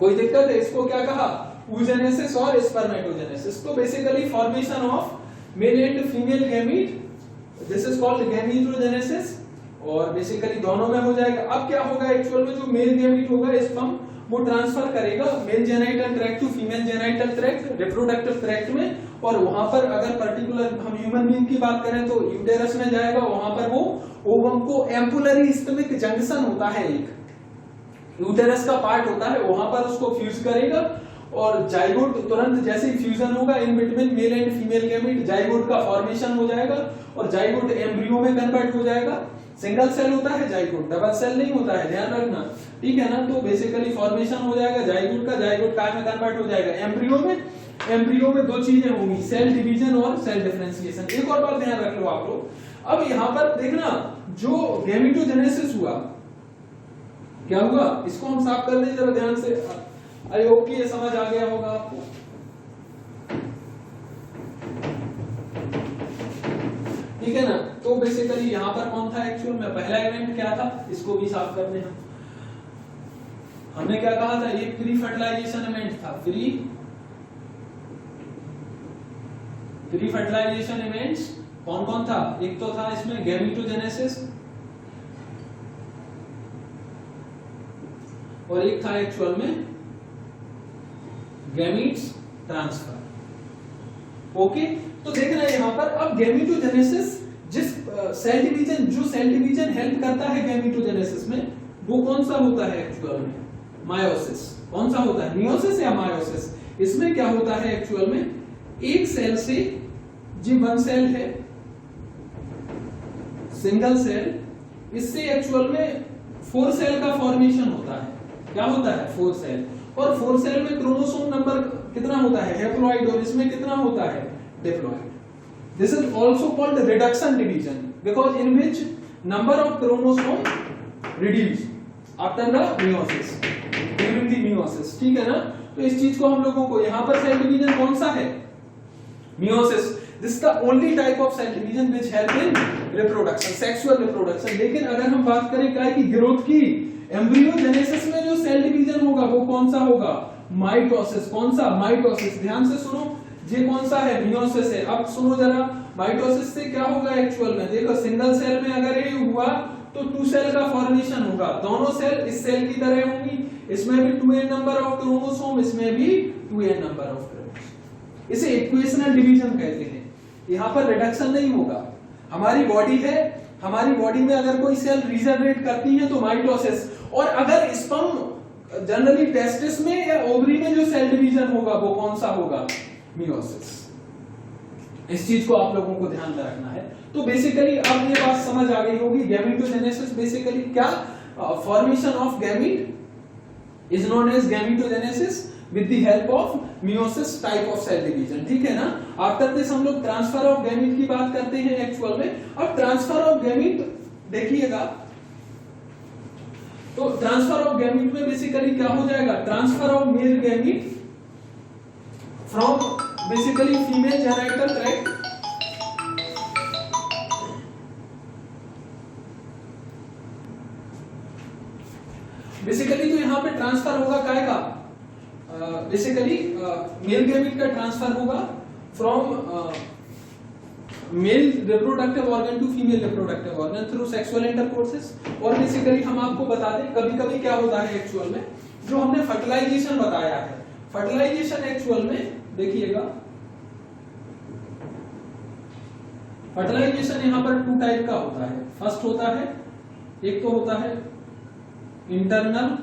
कोई दिक्कत है, इसको क्या कहा, oogenesis और स्पर्मेटोजेनेसिस। तो basically formation of male and female gamete, this is called gametogenesis, और बेसिकली दोनों में हो जाएगा। अब क्या होगा एक्चुअल में, जो मेल गैमीट होगा स्पर्म वो ट्रांसफर करेगा male genital tract to female genital tract, reproductive tract में, और वहां पर अगर पर्टिकुलर हम ह्यूमन बीइंग की बात करें तो यूटेरस में जाएगा, वहां पर वो ओवम को एम्पुलरी स्टमक जंक्शन होता है, एक यूटेरस का पार्ट होता है, वहां पर उसको फ्यूज करेगा, और जाइगोट तुरंत जैसे ही फ्यूजन होगा in between mail and female gamete, zygote का फॉर्मेशन हो जाएगा, और जाइगोट एम्ब्रियो में कन्वर्ट हो जाएगा। सिंगल सेल होता है जाइगोट, डबल सेल नहीं होता है, ध्यान रखना। ठीक है ना। तो बेसिकली फॉर्मेशन हो जाएगा जाइगोट का, जाइगोट काय में कन्वर्ट हो जाएगा एम्ब्रियो में दो चीजें होंगी, सेल डिवीजन और सेल डिफरेंशिएशन। एक और बात ध्यान रख लो आप लोग, अब यहां पर देखना जो गैमेटोजेनेसिस हुआ, क्या हुआ, इसको हम साफ कर दें जरा ध्यान से। आई होप कि ये समझ आ गया होगा आपको। ठीक है ना। तो बेसिकली यहां पर कौन था एक्चुअल में, पहला इवेंट क्या था, इसको भी साफ कर दें हम। हमने क्या कहा था, ये प्री फर्टिलाइजेशन इवेंट था। प्री फर्टिलाइजेशन इवेंट्स कौन कौन था, एक तो था इसमें गैमेटोजेनेसिस और एक था एक्चुअल में गैमीट्स ट्रांसफर। ओके, तो देखना यहां पर अब गैमेटोजेनेसिस जिस सेल डिवीजन, जो सेल डिवीजन हेल्प करता है गैमेटोजेनेसिस में, वो कौन सा होता है एक्चुअल में, मायोसिस। कौन सा होता है, मियोसिस या मायोसिस। इसमें क्या होता है एक्चुअल में, एक सेल से, जी वन सेल है सिंगल सेल, इससे एक्चुअल में 4 सेल का फॉर्मेशन होता है। क्या होता है, 4 सेल, और 4 सेल में क्रोमोसोम नंबर कितना होता है, हैप्लॉइड, और इसमें कितना होता है, diploid. This is also called reduction division because in which number of chromosome reduce after the meiosis, during the meiosis. ठीक है ना। तो इस चीज को हम लोगों को, यहां पर सेल डिवीजन कौन सा है, meiosis. This is the only type of cell division which help in reproduction, sexual reproduction. लेकिन अगर हम बात करें क्या की ग्रोथ की, एम्ब्रियोजेनेसिस में जो सेल डिवीजन होगा वो कौन सा होगा, माइटोसिस। कौन सा, माइटोसिस। ध्यान से सुनो, ये कौन सा है, मियोसिस है। अब सुनो जरा, माइटोसिस से क्या होगा एक्चुअल में, देखो सिंगल सेल में अगर ये हुआ तो 2 सेल का फॉर्मेशन होगा, दोनों सेल इस सेल की तरह होंगी, इसमें भी 2n नंबर ऑफ क्रोमोसोम, इसमें भी 2n नंबर ऑफ क्रोमोसोम। इसे इक्वेशनल डिवीजन कहते हैं। यहां पर रिडक्शन नहीं होगा। हमारी बॉडी है, हमारी बॉडी में अगर कोई सेल रीजनरेट करती है तो माइटोसिस, और अगर स्पर्म जनरली टेस्टिस में या ओवरी में जो सेल डिवीजन होगा वो कौन सा होगा, मियोसिस। इस चीज को आप लोगों को ध्यान में रखना है। तो बेसिकली अब ये बात समझ आ गई होगी, गैमेटोजेनेसिस बेसिकली क्या, formation of gamete is known as gametogenesis with the help of meiosis type of cell division। ठीक है ना। आफ्टर दिस हम लोग ट्रांसफर ऑफ गैमीट की बात करते हैं एक्चुअल में। अब ट्रांसफर ऑफ गैमीट देखिएगा, तो ट्रांसफर ऑफ गैमीट में बेसिकली क्या हो जाएगा, transfer of male gamete from basically female genital tract basically, तो यहां पे ट्रांसफर होगा काय का, बेसिकली मेल गैमीट का ट्रांसफर होगा from male reproductive organ to female reproductive organ through sexual intercourses. और बेसिकली हम आपको बता दें, कभी कभी क्या होता है एक्चुअल में, जो हमने फर्टिलाइजेशन बताया है, फर्टिलाइजेशन एक्चुअल में देखिएगा, फर्टिलाइजेशन यहां पर 2 टाइप का होता है। फर्स्ट होता है, एक तो होता है इंटरनल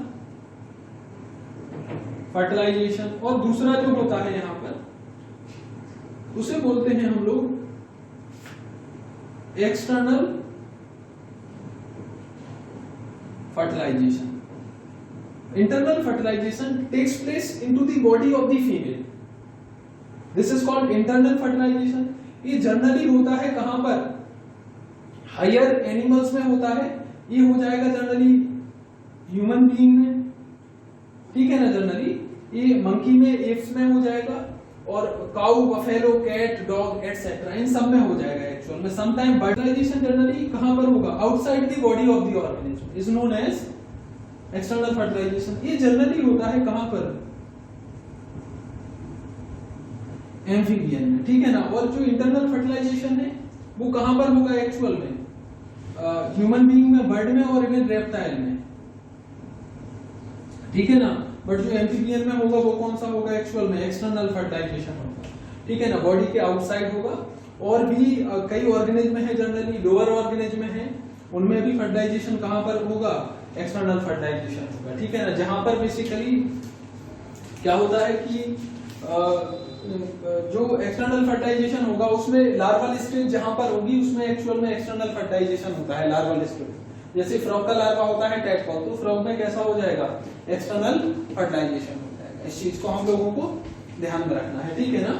फर्टिलाइजेशन, और दूसरा जो होता है यहां पर उसे बोलते हैं हम लोग external fertilization. Internal fertilization takes place into the body of the female, this is called internal fertilization. ये जनरली होता है कहां पर, हायर एनिमल्स में होता है। ये हो जाएगा जनरली ह्यूमन बीइंग में, ठीक है ना, जनरली ये मंकी में, एप्स में हो जाएगा, और काऊ, बफेलो, कैट, डॉग एटसेट्रा इन सब में हो जाएगा एक्चुअल में। सम टाइम फर्टिलाइजेशन जनरली कहां पर होगा, outside the body of the organism is known as external fertilization. ये जनरली होता है कहां पर, एम्फीबियन में, ठीक है ना। और जो इंटरनल फर्टिलाइजेशन है वो कहां पर होगा एक्चुअल में, ह्यूमन बीइंग में, बर्ड में, और इवन रेप्टाइल में, ठीक है ना। बट जो एम्फीबियन में होगा वो कौन सा होगा एक्चुअल में, एक्सटर्नल फर्टिलाइजेशन होगा, ठीक है ना, बॉडी के आउटसाइड होगा। और भी कई ऑर्गेनिज्म है जनरली, लोअर ऑर्गेनिज्म है, उनमें भी फर्टिलाइजेशन कहां पर होगा, एक्सटर्नल फर्टिलाइजेशन होगा, ठीक है ना। जहां पर बेसिकली क्या होता है कि जो एक्सटर्नल फर्टिलाइजेशन होगा उसमें लार्वल स्टेज जहां पर होगी उसमें एक्चुअल में एक्सटर्नल फर्टिलाइजेशन होता है, लार्वल स्टेज। जैसे फ्रॉग का लार्वा होता है टैडपॉल, तो फ्रॉग में कैसा हो जाएगा, एक्सटर्नल फर्टिलाइजेशन हो जाएगा। इस चीज को हम लोगों को ध्यान में रखना है, ठीक है ना।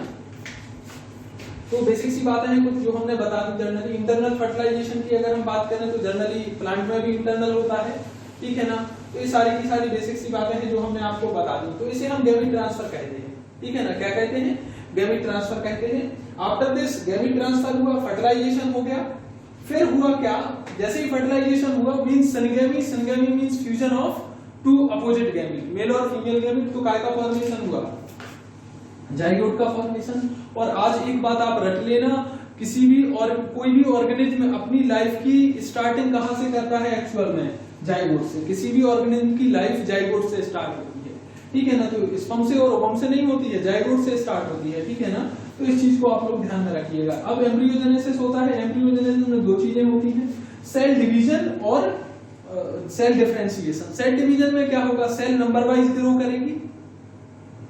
तो बेसिक सी बातें हैं कुछ जो हमने बता दी। जनरली इंटरनल फर्टिलाइजेशन की अगर हम बात करें तो जनरली प्लांट में भी इंटरनल होता है, ठीक है ना। तो ये सारी की सारी बेसिक सी बातें हैं जो हमने आपको बता दी। तो इसे हम गैमेट ट्रांसफर कहते हैं, ठीक है ना। क्या कहते हैं, गैमेट ट्रांसफर कहते हैं। आफ्टर दिस गैमेट ट्रांसफर हुआ, फर्टिलाइजेशन हो गया, फिर हुआ क्या, जैसे ही फर्टिलाइजेशन हुआ means syngamy, syngamy means fusion of two opposite gamete, male और फीमेल गैमेट। तो काय का फॉर्मेशन हुआ, जाइगोट का फॉर्मेशन। और आज एक बात आप रट लेना, किसी भी और कोई भी ऑर्गेनिज्म अपनी लाइफ की स्टार्टिंग कहां से करता है, एक्चुअल में जाइगोट से। किसी भी ऑर्गेनिज्म की लाइफ जाइगोट से स्टार्ट होती है, ठीक है ना। तो स्पर्म से और ओवम से नहीं होती है, जाइगोट से स्टार्ट होती है, ठीक है ना। तो इस चीज को आप लोग ध्यान में रखिएगा। अब एम्ब्रियोजेनेसिस होता है, एम्ब्रियोजेनेसिस में दो चीजें होती हैं, सेल डिवीजन और सेल डिफरेंशिएशन। सेल डिवीजन में क्या होगा, सेल नंबर वाइज ग्रो करेगी,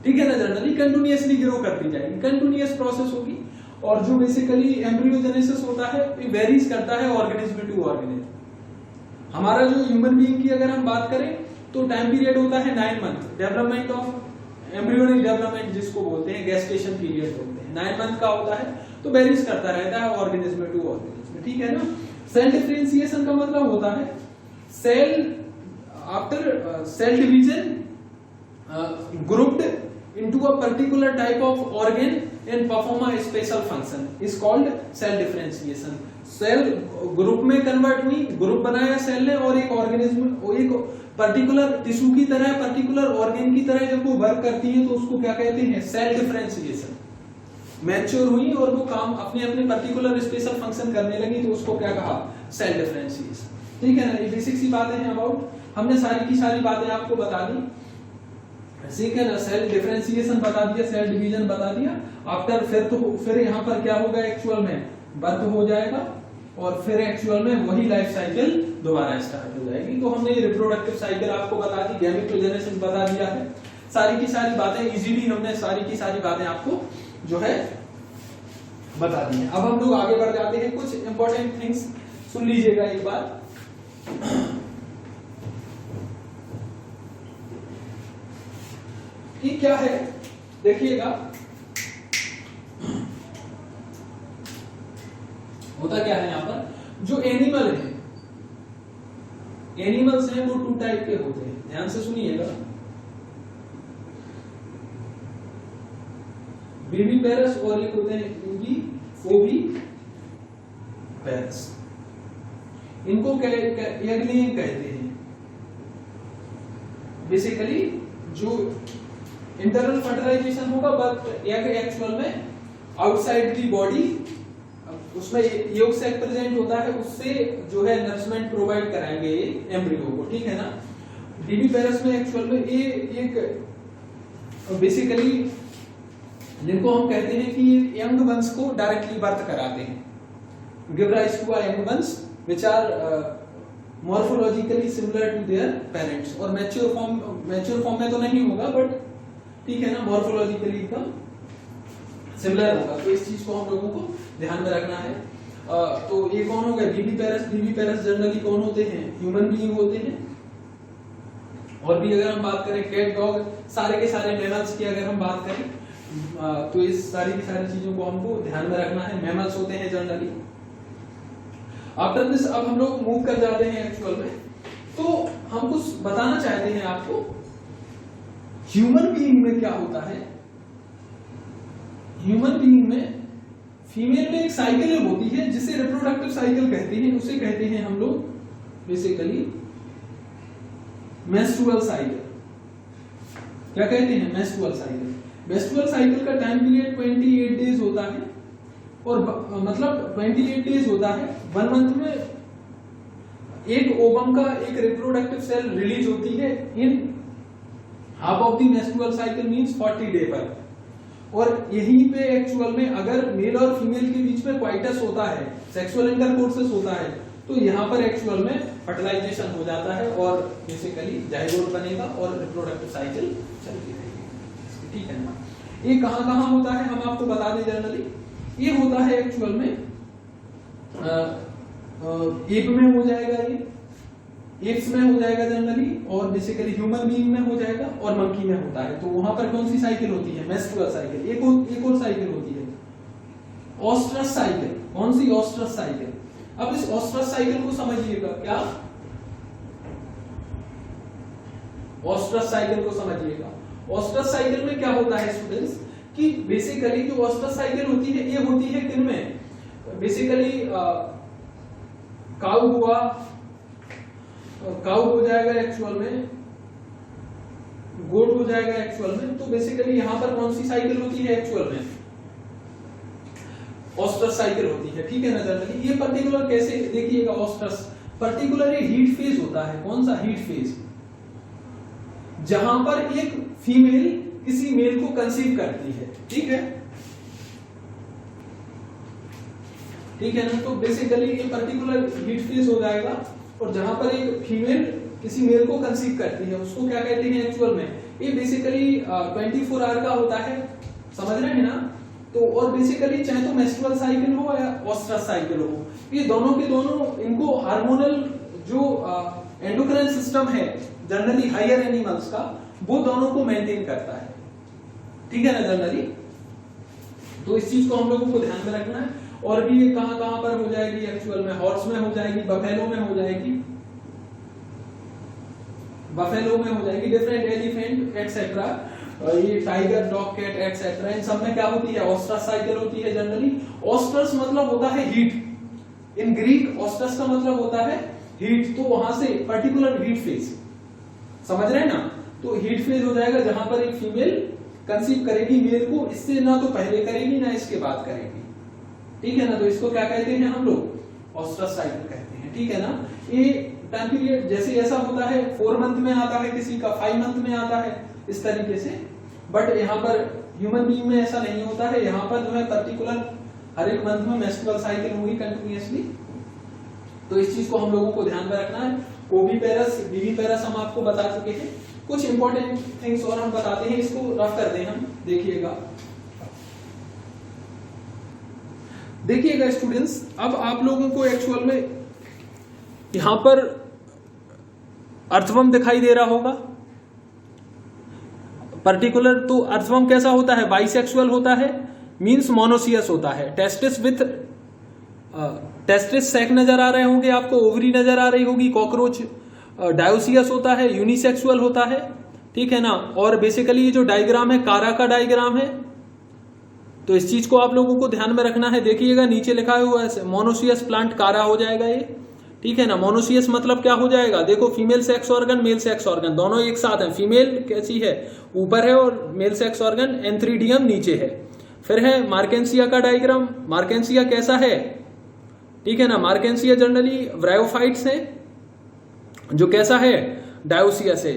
ठीक है ना। जनरली कंटिन्यूअसली ग्रो करती जाएगी, कंटिन्यूअस प्रोसेस होगी। और जो बेसिकली एम्ब्रियोजेनेसिस होता है ये वेरीज करता है ऑर्गेनिज्म टू ऑर्गेनिज्म। हमारा जो ह्यूमन बीइंग की अगर हम बात करें तो टाइम पीरियड होता है 9 month, development of embryonic development जिसको बोलते हैं, गेस्टेशन पीरियड बोलते हैं, 9 मंथ का होता है। तो वेरीज करता रहता है ऑर्गेनिज्म टू ऑर्गेनिज्म, ठीक है ना। सेल डिफरेंशिएशन का मतलब होता है cell after cell division grouped into a particular type of organ and perform a special function is called cell differentiation। Cell group में कन्वर्ट हुई, ग्रुप बनाया सेल ने और एक ऑर्गेनिज्म, एक पर्टिकुलर टिश्यू की तरह, पर्टिकुलर ऑर्गन की तरह जब वो वर्क करती है तो उसको क्या कहते हैं, सेल डिफरेंशिएशन। मैच्योर हुई और वो काम अपने अपने पर्टिकुलर स्पेशल फंक्शन करने लगी तो उसको क्या कहा, सेल डिफरेंशिएशन, ठीक है ना। ये बेसिक सी बातें हैं अबाउट, हमने सारी की सारी बातें आपको बता दी, ठीक है ना। सेल डिफरेंशिएशन बता दिया, सेल डिवीजन बता दिया। आफ्टर फिर यहाँ पर क्या होगा, एक्चुअल में बर्थ हो जाएगा और फिर एक्चुअल में वही लाइफ साइकिल दोबारा स्टार्ट हो जाएगी। तो हमने रिप्रोडक्टिव साइकिल आपको बता दी, गैमेटोजेनेसिस बता दिया है, सारी की सारी बातें इजीली हमने सारी की सारी बातें आपको जो है बता दी है। अब हम लोग आगे बढ़ जाते हैं, कुछ इंपॉर्टेंट थिंग्स सुन लीजिएगा एक बार कि क्या है, देखिएगा होता क्या है यहाँ पर। जो एनिमल है, एनिमल्स हैं वो 2 टाइप के होते हैं, ध्यान से सुनिएगा। बेबी पेरस और एक होते हैं ओवी पेरस, इनको एगलिंग कहते हैं। बेसिकली जो इंटरनल फर्टिलाइजेशन होगा बट एक्चुअल में आउटसाइड दी बॉडी, उसमें योग सेक प्रेजेंट होता है, उससे जो है नरिशमेंट प्रोवाइड कराएंगे ये एम्ब्रियो को, ठीक है ना। बेबी पेरस में एक्चुअल में ये एक बेसिकली जिनको हम कहते हैं कि ये यंग वंस को डायरेक्टली बर्थ कराते हैं, give rise to a young ones which are morphologically similar to their parents. और मैच्योर फॉर्म में तो नहीं होगा बट ठीक है ना, मॉर्फोलॉजिकली एकदम सिमिलर होगा। तो इस चीज को हम लोगों को ध्यान में रखना है। तो ये कौन हो गया, बेबी पेरस। बेबी पेरस जनरली कौन होते हैं, ह्यूमन बीइंग होते हैं। और भी अगर हम बात करें कैट, डॉग, सारे के सारे मैमल्स की अगर हम बात करें तो इस सारी की सारी चीजों को हमको ध्यान में रखना है, मैमल्स होते हैं जनरली। आफ्टर दिस अब हम लोग मूव कर जाते हैं एक्चुअल में, तो हम कुछ बताना चाहते हैं आपको ह्यूमन बीइंग में क्या होता है। ह्यूमन बीइंग में फीमेल में एक साइकिल होती है जिसे रिप्रोडक्टिव साइकिल कहते हैं, उसे कहते हैं हम लोग बेसिकली मेंस्ट्रुअल साइकिल। क्या कहते हैं, मेंस्ट्रुअल साइकिल। मेंस्ट्रुअल साइकिल का टाइम पीरियड 28 डेज होता है और मतलब 28 डेज होता है। 1 मंथ में एक ओवम का एक रिप्रोडक्टिव सेल रिलीज होती है in half of the menstrual cycle means 40 day पर। और यहीं पे एक्चुअल में अगर मेल और फीमेल के बीच में क्वाइटस होता है, सेक्सुअल इंटरकोर्सेस होता है, तो यहाँ पर एक्चुअल में फर्टिलाइजेशन हो जाता है और बेसिकली जाइगोट बनेगा और रिप्रोडक्टिव साइकिल चलती रहेगी, ठीक है ना। ये कहाँ होता है हम आपको बता दें जनरली। ये होता है एक्चुअल में एप में हो जाएगा ये, एप्स में हो जाएगा जनरली, और बेसिकली ह्यूमन बीइंग में हो जाएगा, और मंकी में होता है। तो वहां पर कौन सी साइकिल होती है? Menstrual cycle. एक और साइकिल होती है ओस्ट्रस साइकिल। कौन सी? ओस्ट्रस साइकिल। अब इस ओस्ट्रस साइकिल को समझिएगा। क्या? ओस्ट्रस साइकिल को समझिएगा। ओस्ट्रस साइकिल में क्या होता है स्टूडेंट्स कि बेसिकली जो ओस्ट्रस साइकिल होती है ये होती है किन में? बेसिकली काउ हुआ, काउ हो जाएगा एक्चुअल में, गोट हो जाएगा एक्चुअल में। तो बेसिकली यहां पर कौन सी साइकिल होती है एक्चुअल में? ओस्ट्रस साइकिल होती है, ठीक है ना जनरली। ये पर्टिकुलर कैसे देखिएगा, ओस्ट्रस पर्टिकुलर ये हीट फेज होता है। कौन सा? हीट फेज, जहां पर एक फीमेल किसी मेल को कंसीव करती है, ठीक है, ठीक है ना। तो बेसिकली ये पर्टिकुलर हीट फेज हो जाएगा, और जहां पर एक फीमेल किसी मेल को कंसीव करती है उसको क्या कहते हैं एक्चुअल में? ये बेसिकली 24 आवर का होता है, समझ रहे हैं ना। तो और बेसिकली चाहे तो मेंस्ट्रुअल साइकिल हो या ओस्ट्रस साइकिल हो, ये दोनों के दोनों इनको हार्मोनल जो एंडोक्राइन सिस्टम है जनरली हायर एनिमल्स का, वो दोनों को मेंटेन करता है, ठीक है ना जनरली। तो इस चीज को हम लोगों को ध्यान में रखना है। और भी ये कहां कहां पर हो जाएगी एक्चुअल में? हॉर्स में हो जाएगी, बफेलो में हो जाएगी, बफेलो में हो जाएगी, डिफरेंट एलिफेंट एटसेट्रा, ये टाइगर, डॉग, कैट एटसेट्रा, इन सब में क्या होती है? ऑस्ट्रस साइकिल होती है जनरली। ऑस्ट्रस मतलब होता है हीट। इन ग्रीक ऑस्ट्रस का मतलब होता है हीट। तो वहां से पर्टिकुलर हीट फेज, समझ रहे हैं ना। तो हीट फेज हो जाएगा जहां पर एक फीमेल कंसीव करेगी मेल को, इससे ना तो पहले करेगी ना इसके बाद करेगी, ठीक है ना। तो इसको क्या कहते हैं हम लोग? ऑस्ट्रस साइकिल कहते हैं, ठीक है ना। ये टाइम पीरियड जैसे ऐसा होता है 4 मंथ में आता है, किसी का 5 मंथ में आता है, इस तरीके से। बट यहाँ पर ह्यूमन बीइंग में ऐसा नहीं होता है। यहाँ पर जो है पर्टिकुलर हर एक मंथ में मेंस्ट्रुअल साइकिल होगी कंटिन्यूअसली। तो इस चीज को हम लोगों को ध्यान में रखना है। ओविपेरस, विविपेरस हम आपको बता चुके हैं। कुछ इंपॉर्टेंट थिंग्स और हम बताते हैं, इसको रफ कर दें हम। देखिएगा स्टूडेंट्स, अब आप लोगों को एक्चुअल में यहां पर अर्थवर्म दिखाई दे रहा होगा पर्टिकुलर। तो अर्थवर्म कैसा होता है? बाइसेक्सुअल होता है, मींस मोनोसियस होता है। टेस्टिस विथ टेस्टिस सैक नजर आ रहे होंगे आपको, ओवरी नजर आ रही होगी। कॉकरोच डायोसियस होता है, यूनिसेक्सुअल होता है, ठीक है ना। और बेसिकली ये जो डायग्राम है कारा का डायग्राम है, तो इस चीज को आप लोगों को ध्यान में रखना है। देखिएगा नीचे लिखा हुआ है मोनोसियस प्लांट कारा हो जाएगा ये, ठीक है ना। मोनोसियस मतलब क्या हो जाएगा? देखो female sex organ, male sex organ दोनों एक साथ हैं। फीमेल कैसी है? ऊपर है, और मेल सेक्स ऑर्गन एंथ्रीडियम नीचे है। फिर है मार्केंसिया का डायग्राम। मार्केंसिया कैसा है? ठीक है ना। मार्केंसिया जनरली ब्रायोफाइट्स है, जो कैसा है? डायोसियस है,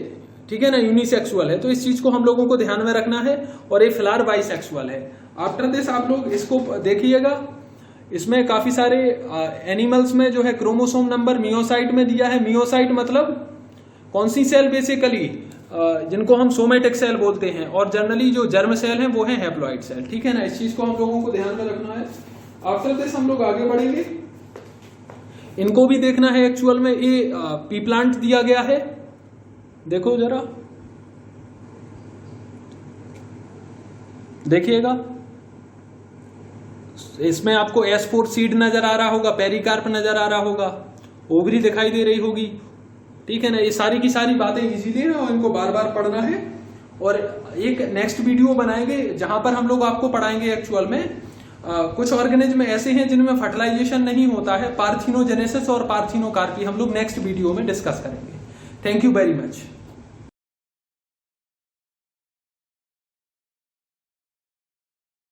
ठीक है ना, यूनिसेक्सुअल है। तो इस चीज को हम लोगों को ध्यान में रखना है। और ये फिलहाल बाइसेक्सुअल है। आफ्टर दिस आप लोग इसको देखिएगा, इसमें काफी सारे एनिमल्स में जो है क्रोमोसोम नंबर मियोसाइट में दिया है। मियोसाइट मतलब कौन सी सेल? बेसिकली जिनको हम सोमेटिक सेल बोलते हैं, और जनरली जो जर्म सेल है वो है हैप्लॉइड सेल, ठीक है ना। इस चीज को हम लोगों को ध्यान में रखना है। आफ्टर दिस हम लोग आगे बढ़ेंगे। इनको भी देखना है एक्चुअल में। ये पी प्लांट दिया गया है, देखो जरा देखिएगा। इसमें आपको S4 सीड नजर आ रहा होगा, पेरिकार्प नजर आ रहा होगा, ओवरी दिखाई दे रही होगी, ठीक है ना। ये सारी की सारी बातें इजीली है और इनको बार बार पढ़ना है। और एक नेक्स्ट वीडियो बनाएंगे जहां पर हम लोग आपको पढ़ाएंगे एक्चुअल में कुछ ऑर्गेनिज्म ऐसे हैं जिनमें फर्टिलाइजेशन नहीं होता है, पार्थिनोजेनेसिस और पार्थिनोकार्पी हम लोग नेक्स्ट वीडियो में डिस्कस करेंगे। Thank you very much.